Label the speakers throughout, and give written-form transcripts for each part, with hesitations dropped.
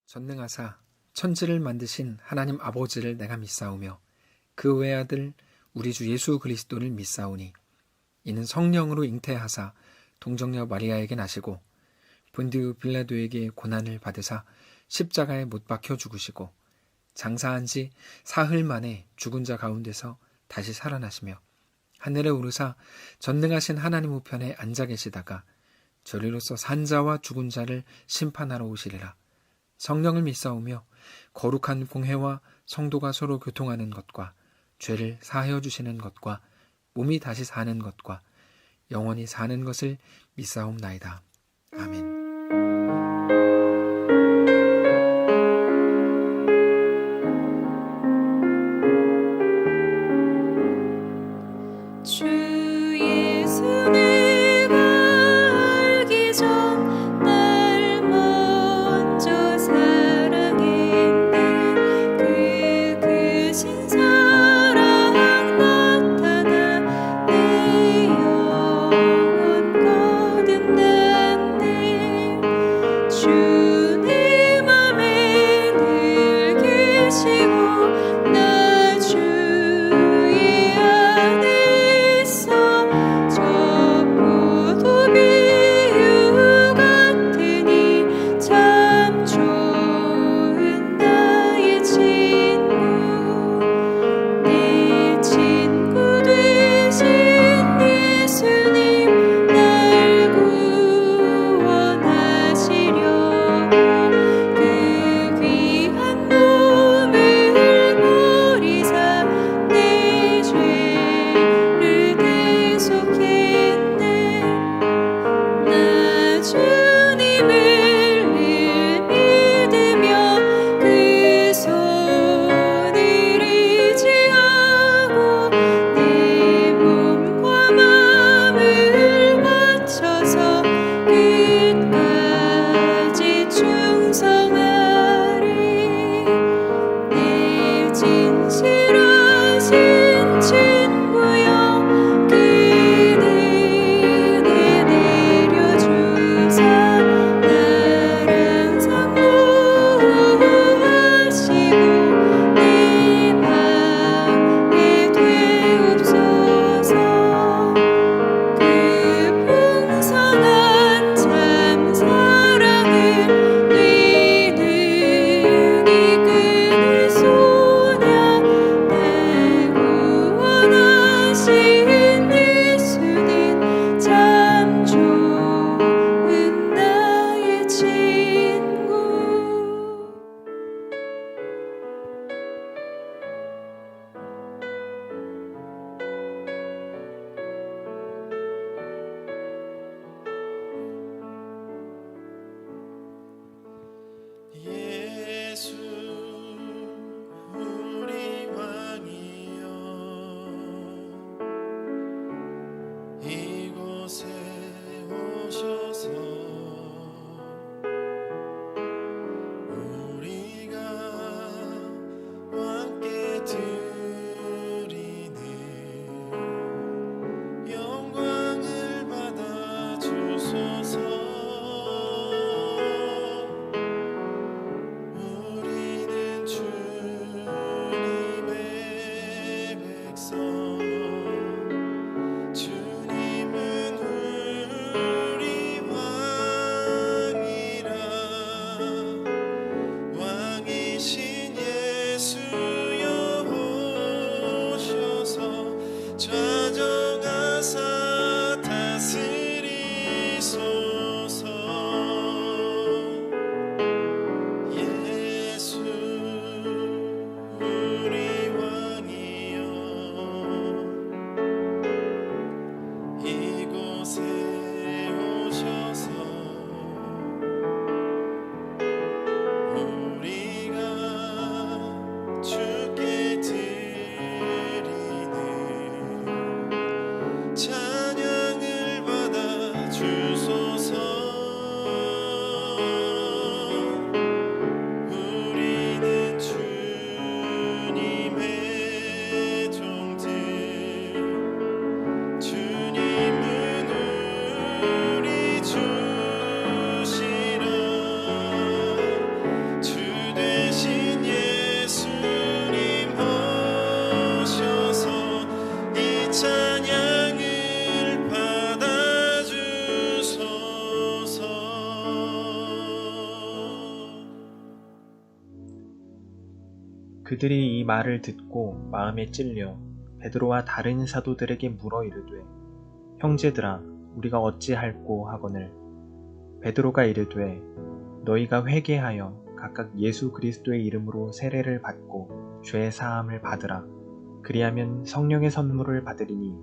Speaker 1: 전능하사 천지를 만드신 하나님 아버지를 내가 믿사오며 그 외아들 우리 주 예수 그리스도를 믿사오니 이는 성령으로 잉태하사 동정녀 마리아에게 나시고 본디우 빌라도에게 고난을 받으사 십자가에 못 박혀 죽으시고 장사한 지 사흘 만에 죽은 자 가운데서 다시 살아나시며 하늘에 오르사 전능하신 하나님 우편에 앉아 계시다가 저리로서 산자와 죽은 자를 심판하러 오시리라. 성령을 믿사오며 거룩한 공회와 성도가 서로 교통하는 것과 죄를 사하여 주시는 것과 몸이 다시 사는 것과 영원히 사는 것을 믿사옵나이다. 아멘.
Speaker 2: 주 예수 내가 알기 전 날 먼저 사랑했네. 그 크신 사랑 나타나 내 영혼 거듭났네.
Speaker 3: 그들이 이 말을 듣고 마음에 찔려 베드로와 다른 사도들에게 물어 이르되 형제들아 우리가 어찌할꼬 하거늘 베드로가 이르되 너희가 회개하여 각각 예수 그리스도의 이름으로 세례를 받고 죄 사함을 받으라. 그리하면 성령의 선물을 받으리니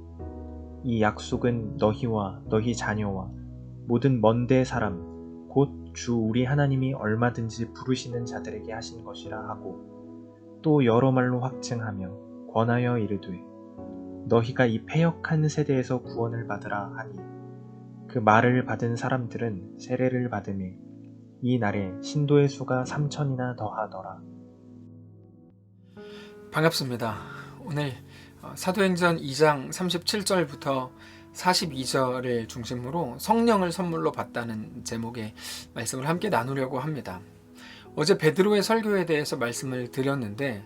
Speaker 3: 이 약속은 너희와 너희 자녀와 모든 먼데 사람 곧 주 우리 하나님이 얼마든지 부르시는 자들에게 하신 것이라 하고 또 여러 말로 확증하며 권하여 이르되 너희가 이 패역한 세대에서 구원을 받으라 하니 그 말을 받은 사람들은 세례를 받으며 이 날에 신도의 수가 3,000이나 더하더라.
Speaker 1: 반갑습니다. 오늘 사도행전 2장 37절부터 42절을 중심으로 성령을 선물로 받다는 제목의 말씀을 함께 나누려고 합니다. 어제 베드로의 설교에 대해서 말씀을 드렸는데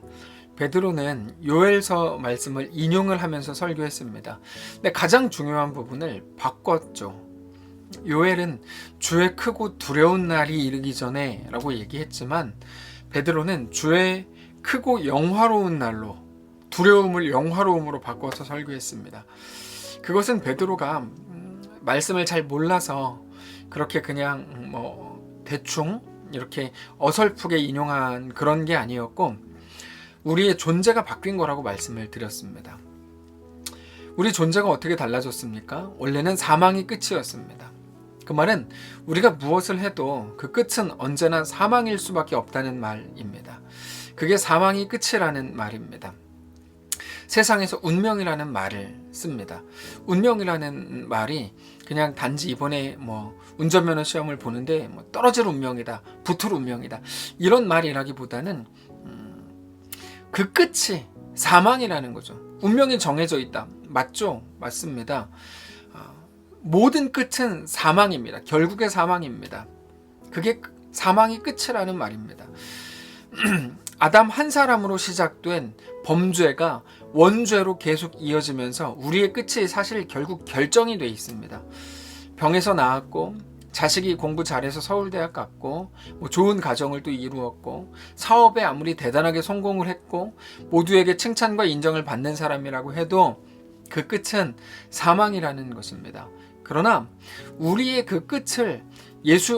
Speaker 1: 베드로는 요엘서 말씀을 인용을 하면서 설교했습니다. 근데 가장 중요한 부분을 바꿨죠. 요엘은 주의 크고 두려운 날이 이르기 전에 라고 얘기했지만 베드로는 주의 크고 영화로운 날로 두려움을 영화로움으로 바꿔서 설교했습니다. 그것은 베드로가 말씀을 잘 몰라서 그렇게 그냥 대충 이렇게 어설프게 인용한 그런 게 아니었고 우리의 존재가 바뀐 거라고 말씀을 드렸습니다. 우리 존재가 어떻게 달라졌습니까? 원래는 사망이 끝이었습니다. 그 말은 우리가 무엇을 해도 그 끝은 언제나 사망일 수밖에 없다는 말입니다. 그게 사망이 끝이라는 말입니다. 세상에서 운명이라는 말을 씁니다. 운명이라는 말이 그냥 단지 이번에 운전면허 시험을 보는데 떨어질 운명이다, 붙을 운명이다 이런 말이라기보다는 그 끝이 사망이라는 거죠. 운명이 정해져 있다. 맞죠? 맞습니다. 모든 끝은 사망입니다. 결국의 사망입니다. 그게 사망이 끝이라는 말입니다. 아담 한 사람으로 시작된 범죄가 원죄로 계속 이어지면서 우리의 끝이 사실 결국 결정이 돼 있습니다. 병에서 나았고 자식이 공부 잘해서 서울대학 갔고 좋은 가정을 또 이루었고 사업에 아무리 대단하게 성공을 했고 모두에게 칭찬과 인정을 받는 사람이라고 해도 그 끝은 사망이라는 것입니다. 그러나 우리의 그 끝을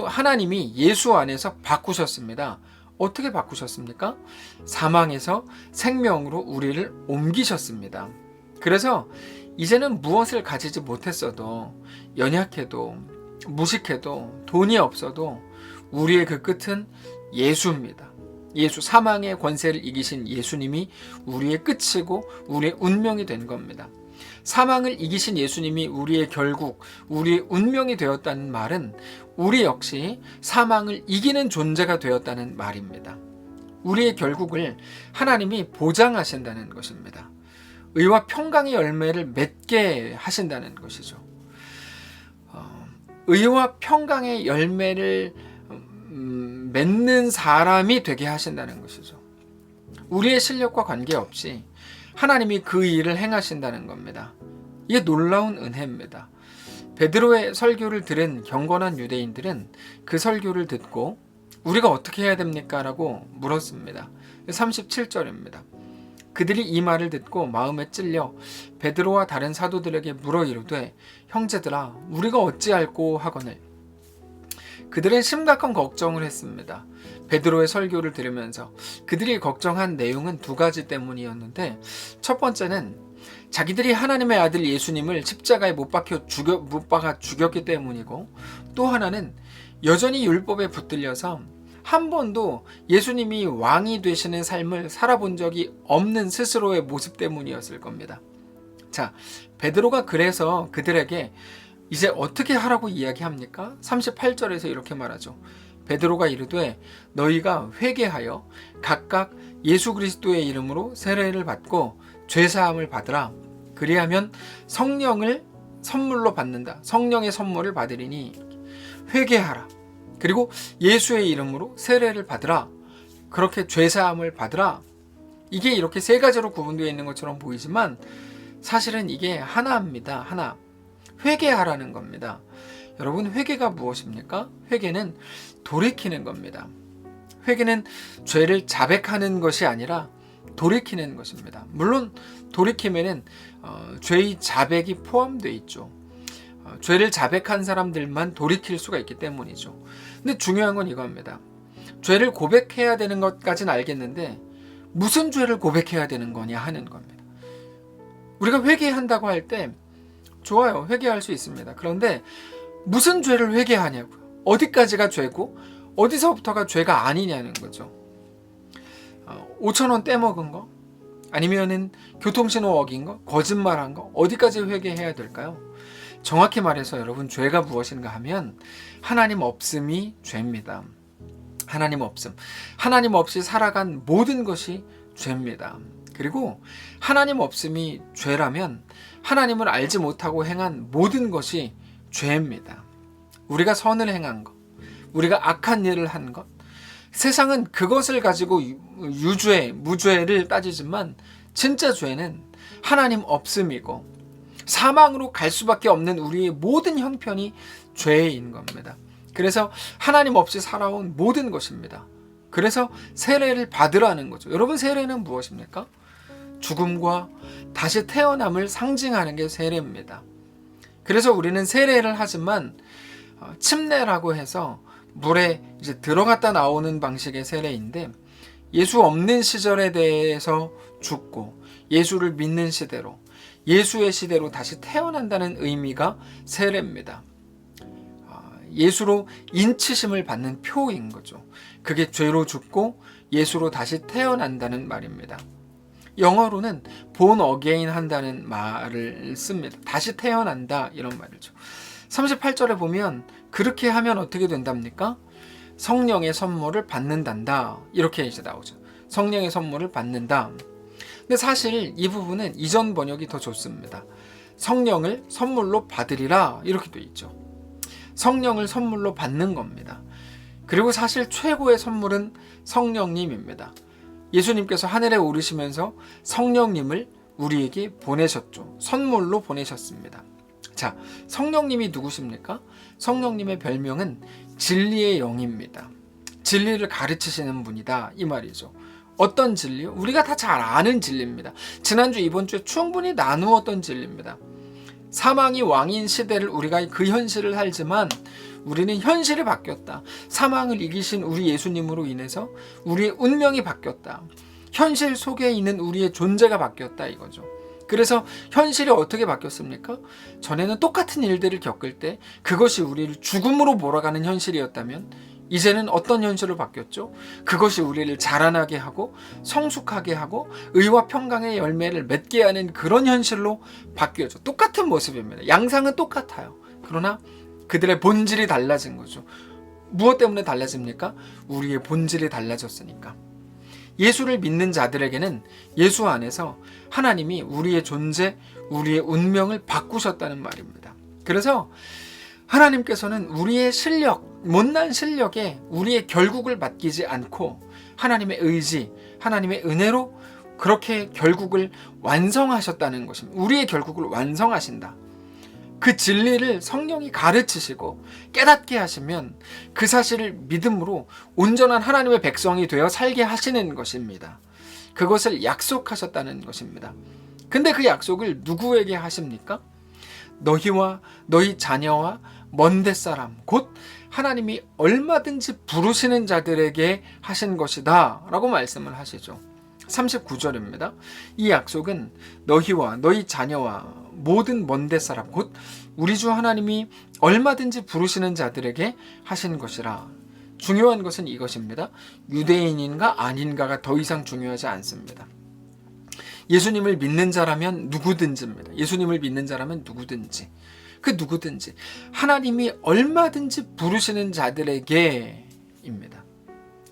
Speaker 1: 하나님이 예수 안에서 바꾸셨습니다. 어떻게 바꾸셨습니까? 사망에서 생명으로 우리를 옮기셨습니다. 그래서 이제는 무엇을 가지지 못했어도 연약해도 무식해도 돈이 없어도 우리의 그 끝은 예수입니다. 예수, 사망의 권세를 이기신 예수님이 우리의 끝이고 우리의 운명이 된 겁니다. 사망을 이기신 예수님이 우리의 결국, 우리의 운명이 되었다는 말은 우리 역시 사망을 이기는 존재가 되었다는 말입니다. 우리의 결국을 하나님이 보장하신다는 것입니다. 의와 평강의 열매를 맺게 하신다는 것이죠. 의와 평강의 열매를 맺는 사람이 되게 하신다는 것이죠. 우리의 실력과 관계없이 하나님이 그 일을 행하신다는 겁니다. 이게 놀라운 은혜입니다. 베드로의 설교를 들은 경건한 유대인들은 그 설교를 듣고 우리가 어떻게 해야 됩니까? 라고 물었습니다. 37절입니다. 그들이 이 말을 듣고 마음에 찔려 베드로와 다른 사도들에게 물어 이르되 형제들아 우리가 어찌할꼬 하거늘. 그들은 심각한 걱정을 했습니다. 베드로의 설교를 들으면서 그들이 걱정한 내용은 두 가지 때문이었는데 첫 번째는 자기들이 하나님의 아들 예수님을 십자가에 못 박아 죽였기 때문이고 또 하나는 여전히 율법에 붙들려서 한 번도 예수님이 왕이 되시는 삶을 살아본 적이 없는 스스로의 모습 때문이었을 겁니다. 자, 베드로가 그래서 그들에게 이제 어떻게 하라고 이야기합니까? 38절에서 이렇게 말하죠. 베드로가 이르되 너희가 회개하여 각각 예수 그리스도의 이름으로 세례를 받고 죄사함을 받으라. 그리하면 성령을 선물로 받는다. 성령의 선물을 받으리니 회개하라. 그리고 예수의 이름으로 세례를 받으라. 그렇게 죄사함을 받으라. 이게 이렇게 세 가지로 구분되어 있는 것처럼 보이지만 사실은 이게 하나입니다. 하나. 회개하라는 겁니다. 여러분, 회개가 무엇입니까? 회개는 돌이키는 겁니다. 회개는 죄를 자백하는 것이 아니라 돌이키는 것입니다. 물론 돌이킴에는 죄의 자백이 포함되어 있죠. 죄를 자백한 사람들만 돌이킬 수가 있기 때문이죠. 근데 중요한 건 이겁니다. 죄를 고백해야 되는 것까지는 알겠는데 무슨 죄를 고백해야 되는 거냐 하는 겁니다. 우리가 회개한다고 할 때 좋아요. 회개할 수 있습니다. 그런데 무슨 죄를 회개하냐고요. 어디까지가 죄고 어디서부터가 죄가 아니냐는 거죠. 5,000원 떼먹은 거? 아니면은 교통신호 어긴 거? 거짓말한 거? 어디까지 회개해야 될까요? 정확히 말해서 여러분 죄가 무엇인가 하면 하나님 없음이 죄입니다. 하나님 없음. 하나님 없이 살아간 모든 것이 죄입니다. 그리고 하나님 없음이 죄라면 하나님을 알지 못하고 행한 모든 것이 죄입니다. 우리가 선을 행한 것, 우리가 악한 일을 한 것, 세상은 그것을 가지고 유죄, 무죄를 따지지만 진짜 죄는 하나님 없음이고 사망으로 갈 수밖에 없는 우리의 모든 형편이 죄인 겁니다. 그래서 하나님 없이 살아온 모든 것입니다. 그래서 세례를 받으라는 거죠. 여러분, 세례는 무엇입니까? 죽음과 다시 태어남을 상징하는 게 세례입니다. 그래서 우리는 세례를 하지만 침례라고 해서 물에 이제 들어갔다 나오는 방식의 세례인데 예수 없는 시절에 대해서 죽고 예수를 믿는 시대로 예수의 시대로 다시 태어난다는 의미가 세례입니다. 예수로 인치심을 받는 표인 거죠. 그게 죄로 죽고 예수로 다시 태어난다는 말입니다. 영어로는 born again 한다는 말을 씁니다. 다시 태어난다 이런 말이죠. 38절에 보면 그렇게 하면 어떻게 된답니까? 성령의 선물을 받는단다. 이렇게 이제 나오죠. 성령의 선물을 받는다. 근데 사실 이 부분은 이전 번역이 더 좋습니다. 성령을 선물로 받으리라 이렇게 돼 있죠. 성령을 선물로 받는 겁니다. 그리고 사실 최고의 선물은 성령님입니다. 예수님께서 하늘에 오르시면서 성령님을 우리에게 보내셨죠. 선물로 보내셨습니다. 자, 성령님이 누구십니까? 성령님의 별명은 진리의 영입니다. 진리를 가르치시는 분이다 이 말이죠. 어떤 진리요? 우리가 다 잘 아는 진리입니다. 지난주 이번주에 충분히 나누었던 진리입니다. 사망이 왕인 시대를 우리가 그 현실을 살지만 우리는 현실이 바뀌었다. 사망을 이기신 우리 예수님으로 인해서 우리의 운명이 바뀌었다. 현실 속에 있는 우리의 존재가 바뀌었다 이거죠. 그래서 현실이 어떻게 바뀌었습니까? 전에는 똑같은 일들을 겪을 때 그것이 우리를 죽음으로 몰아가는 현실이었다면 이제는 어떤 현실로 바뀌었죠? 그것이 우리를 자라나게 하고 성숙하게 하고 의와 평강의 열매를 맺게 하는 그런 현실로 바뀌었죠. 똑같은 모습입니다. 양상은 똑같아요. 그러나 그들의 본질이 달라진 거죠. 무엇 때문에 달라집니까? 우리의 본질이 달라졌으니까. 예수를 믿는 자들에게는 예수 안에서 하나님이 우리의 존재, 우리의 운명을 바꾸셨다는 말입니다. 그래서 하나님께서는 우리의 실력, 못난 실력에 우리의 결국을 맡기지 않고 하나님의 의지, 하나님의 은혜로 그렇게 결국을 완성하셨다는 것입니다. 우리의 결국을 완성하신다. 그 진리를 성령이 가르치시고 깨닫게 하시면 그 사실을 믿음으로 온전한 하나님의 백성이 되어 살게 하시는 것입니다. 그것을 약속하셨다는 것입니다. 근데 그 약속을 누구에게 하십니까? 너희와 너희 자녀와 먼 데사람 곧 하나님이 얼마든지 부르시는 자들에게 하신 것이다 라고 말씀을 하시죠. 39절입니다. 이 약속은 너희와 너희 자녀와 모든 먼 데사람 곧 우리 주 하나님이 얼마든지 부르시는 자들에게 하신 것이라. 중요한 것은 이것입니다. 유대인인가 아닌가가 더 이상 중요하지 않습니다. 예수님을 믿는 자라면 누구든지입니다. 예수님을 믿는 자라면 누구든지. 그 누구든지 하나님이 얼마든지 부르시는 자들에게입니다.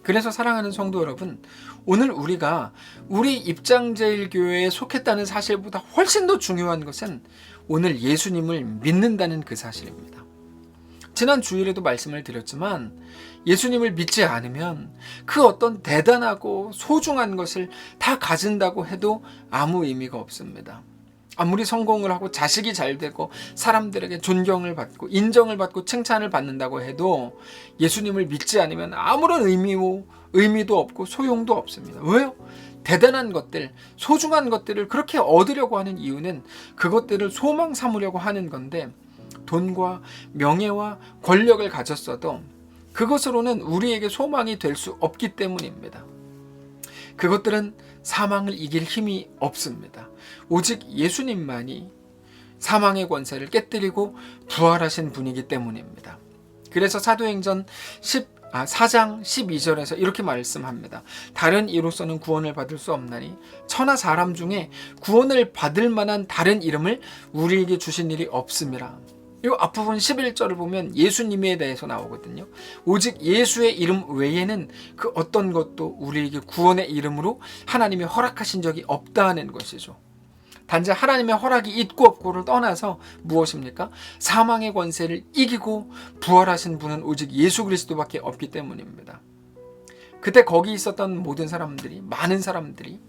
Speaker 1: 그래서 사랑하는 성도 여러분, 오늘 우리가 우리 입장제일교회에 속했다는 사실보다 훨씬 더 중요한 것은 오늘 예수님을 믿는다는 그 사실입니다. 지난 주일에도 말씀을 드렸지만 예수님을 믿지 않으면 그 어떤 대단하고 소중한 것을 다 가진다고 해도 아무 의미가 없습니다. 아무리 성공을 하고 자식이 잘 되고 사람들에게 존경을 받고 인정을 받고 칭찬을 받는다고 해도 예수님을 믿지 않으면 아무런 의미도 의미도 없고 소용도 없습니다. 왜요? 대단한 것들, 소중한 것들을 그렇게 얻으려고 하는 이유는 그것들을 소망 삼으려고 하는 건데, 돈과 명예와 권력을 가졌어도 그것으로는 우리에게 소망이 될 수 없기 때문입니다. 그것들은 사망을 이길 힘이 없습니다. 오직 예수님만이 사망의 권세를 깨뜨리고 부활하신 분이기 때문입니다. 그래서 사도행전 4장 12절에서 이렇게 말씀합니다. 다른 이로서는 구원을 받을 수 없나니 천하 사람 중에 구원을 받을 만한 다른 이름을 우리에게 주신 일이 없음이라. 이 앞부분 11절을 보면 예수님에 대해서 나오거든요. 오직 예수의 이름 외에는 그 어떤 것도 우리에게 구원의 이름으로 하나님이 허락하신 적이 없다는 것이죠. 단지 하나님의 허락이 있고 없고를 떠나서 무엇입니까? 사망의 권세를 이기고 부활하신 분은 오직 예수 그리스도밖에 없기 때문입니다. 그때 거기 있었던 모든 사람들이, 많은 사람들이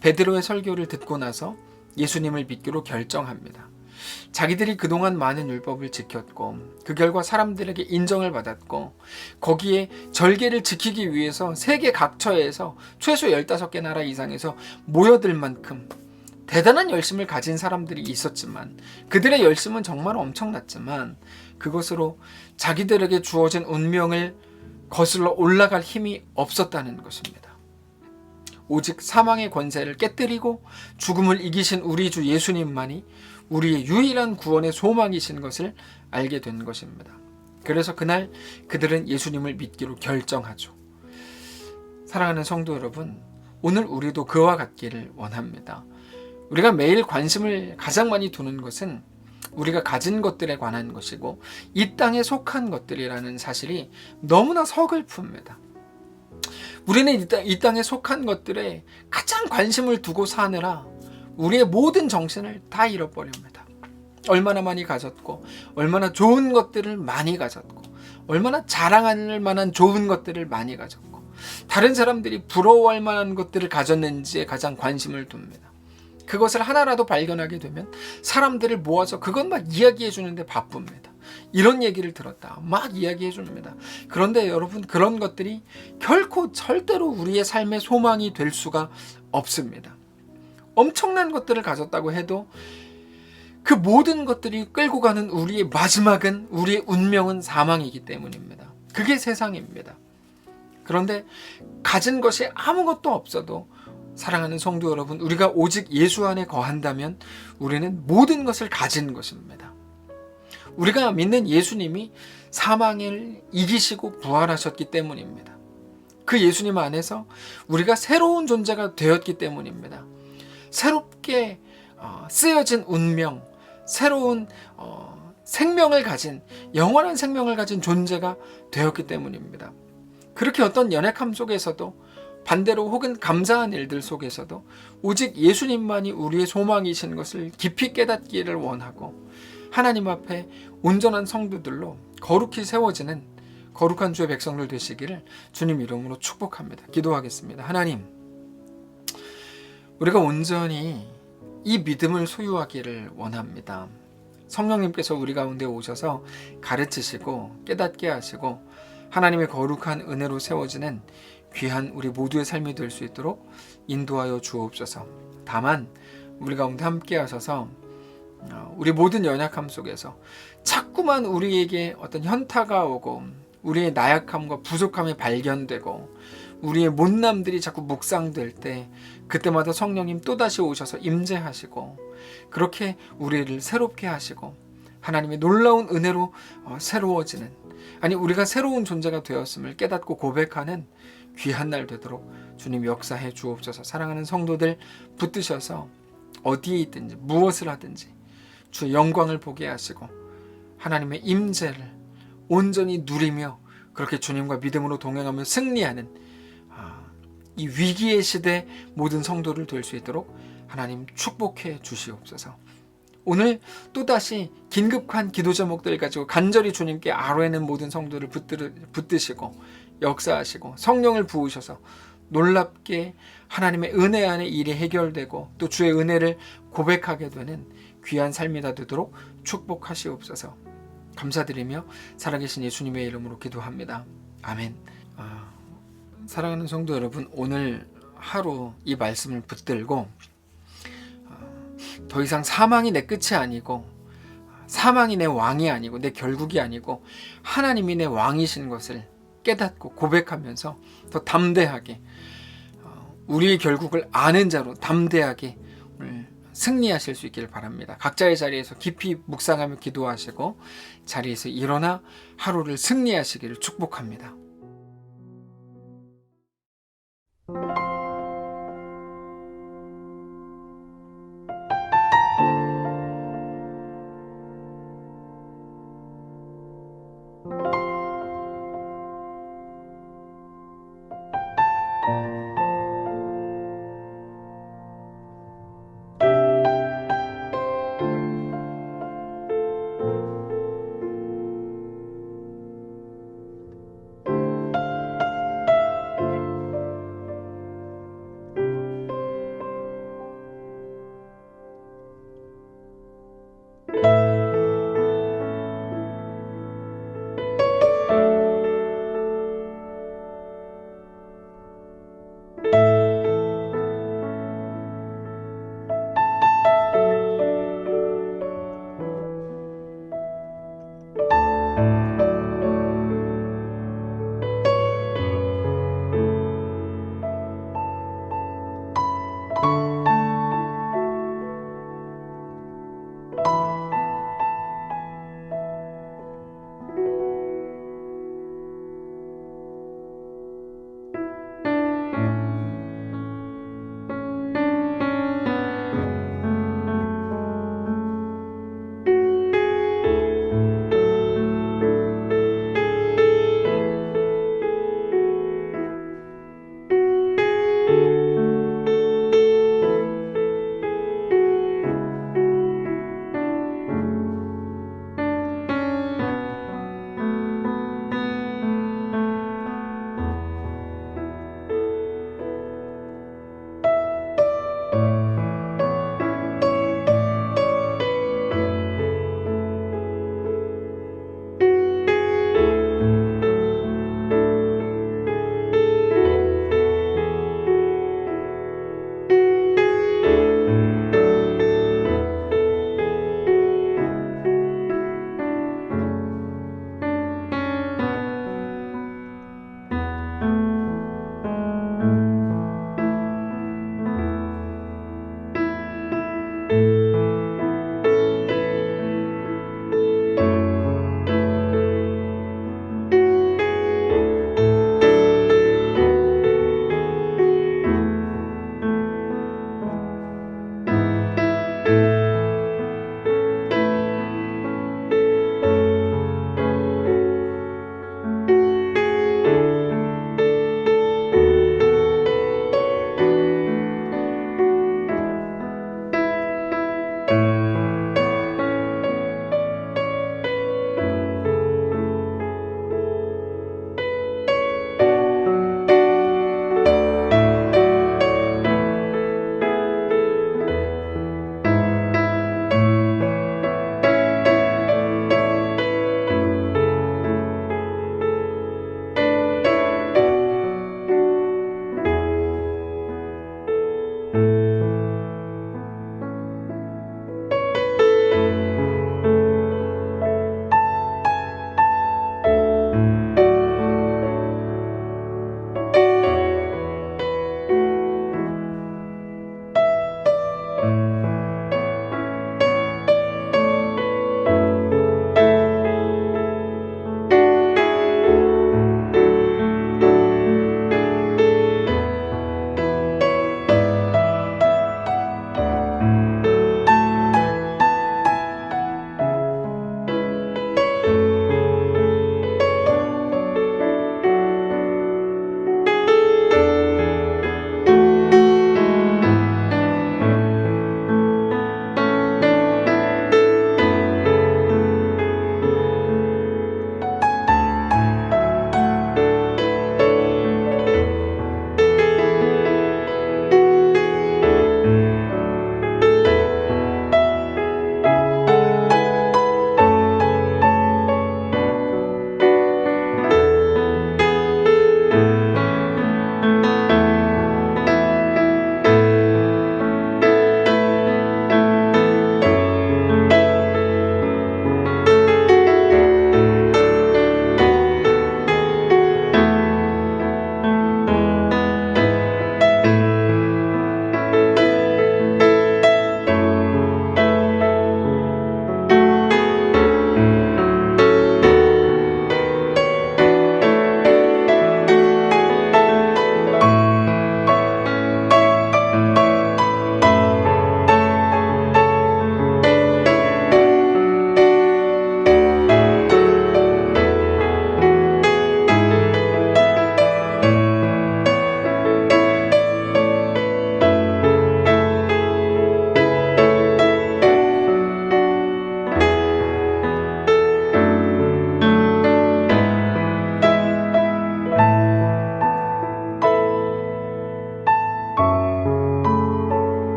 Speaker 1: 베드로의 설교를 듣고 나서 예수님을 믿기로 결정합니다. 자기들이 그동안 많은 율법을 지켰고 그 결과 사람들에게 인정을 받았고 거기에 절개를 지키기 위해서 세계 각처에서 최소 15개 나라 이상에서 모여들 만큼 대단한 열심을 가진 사람들이 있었지만, 그들의 열심은 정말 엄청났지만 그것으로 자기들에게 주어진 운명을 거슬러 올라갈 힘이 없었다는 것입니다. 오직 사망의 권세를 깨뜨리고 죽음을 이기신 우리 주 예수님만이 우리의 유일한 구원의 소망이신 것을 알게 된 것입니다. 그래서 그날 그들은 예수님을 믿기로 결정하죠. 사랑하는 성도 여러분, 오늘 우리도 그와 같기를 원합니다. 우리가 매일 관심을 가장 많이 두는 것은 우리가 가진 것들에 관한 것이고 이 땅에 속한 것들이라는 사실이 너무나 서글픕니다. 우리는 이 땅에 속한 것들에 가장 관심을 두고 사느라 우리의 모든 정신을 다 잃어버립니다. 얼마나 많이 가졌고 얼마나 좋은 것들을 많이 가졌고 얼마나 자랑할 만한 좋은 것들을 많이 가졌고 다른 사람들이 부러워할 만한 것들을 가졌는지에 가장 관심을 둡니다. 그것을 하나라도 발견하게 되면 사람들을 모아서 그것 막 이야기해 주는데 바쁩니다. 이런 얘기를 들었다, 막 이야기해 줍니다. 그런데 여러분, 그런 것들이 결코 절대로 우리의 삶의 소망이 될 수가 없습니다. 엄청난 것들을 가졌다고 해도 그 모든 것들이 끌고 가는 우리의 마지막은, 우리의 운명은 사망이기 때문입니다. 그게 세상입니다. 그런데 가진 것이 아무것도 없어도 사랑하는 성도 여러분, 우리가 오직 예수 안에 거한다면 우리는 모든 것을 가진 것입니다. 우리가 믿는 예수님이 사망을 이기시고 부활하셨기 때문입니다. 그 예수님 안에서 우리가 새로운 존재가 되었기 때문입니다. 새롭게 쓰여진 운명, 새로운 생명을 가진, 영원한 생명을 가진 존재가 되었기 때문입니다. 그렇게 어떤 연약함 속에서도, 반대로 혹은 감사한 일들 속에서도 오직 예수님만이 우리의 소망이신 것을 깊이 깨닫기를 원하고 하나님 앞에 온전한 성도들로 거룩히 세워지는 거룩한 주의 백성들 되시기를 주님 이름으로 축복합니다. 기도하겠습니다. 하나님, 우리가 온전히 이 믿음을 소유하기를 원합니다. 성령님께서 우리 가운데 오셔서 가르치시고 깨닫게 하시고 하나님의 거룩한 은혜로 세워지는 귀한 우리 모두의 삶이 될 수 있도록 인도하여 주옵소서. 다만 우리 가운데 함께 하셔서 우리 모든 연약함 속에서 자꾸만 우리에게 어떤 현타가 오고 우리의 나약함과 부족함이 발견되고 우리의 못남들이 자꾸 묵상될 때 그때마다 성령님 또다시 오셔서 임재하시고 그렇게 우리를 새롭게 하시고 하나님의 놀라운 은혜로 새로워지는, 아니 우리가 새로운 존재가 되었음을 깨닫고 고백하는 귀한 날 되도록 주님 역사해 주옵소서. 사랑하는 성도들 붙드셔서 어디에 있든지 무엇을 하든지 주 영광을 보게 하시고 하나님의 임재를 온전히 누리며 그렇게 주님과 믿음으로 동행하며 승리하는 이 위기의 시대 모든 성도를 될 수 있도록 하나님 축복해 주시옵소서. 오늘 또다시 긴급한 기도 제목들 가지고 간절히 주님께 아뢰는 모든 성도를 붙드시고 역사하시고 성령을 부으셔서 놀랍게 하나님의 은혜 안에 일이 해결되고 또 주의 은혜를 고백하게 되는 귀한 삶이 다 되도록 축복하시옵소서. 감사드리며 살아계신 예수님의 이름으로 기도합니다. 아멘. 사랑하는 성도 여러분, 오늘 하루 이 말씀을 붙들고 더 이상 사망이 내 끝이 아니고 사망이 내 왕이 아니고 내 결국이 아니고 하나님이 내 왕이신 것을 깨닫고 고백하면서 더 담대하게 우리의 결국을 아는 자로 담대하게 오늘 승리하실 수 있기를 바랍니다. 각자의 자리에서 깊이 묵상하며 기도하시고 자리에서 일어나 하루를 승리하시기를 축복합니다.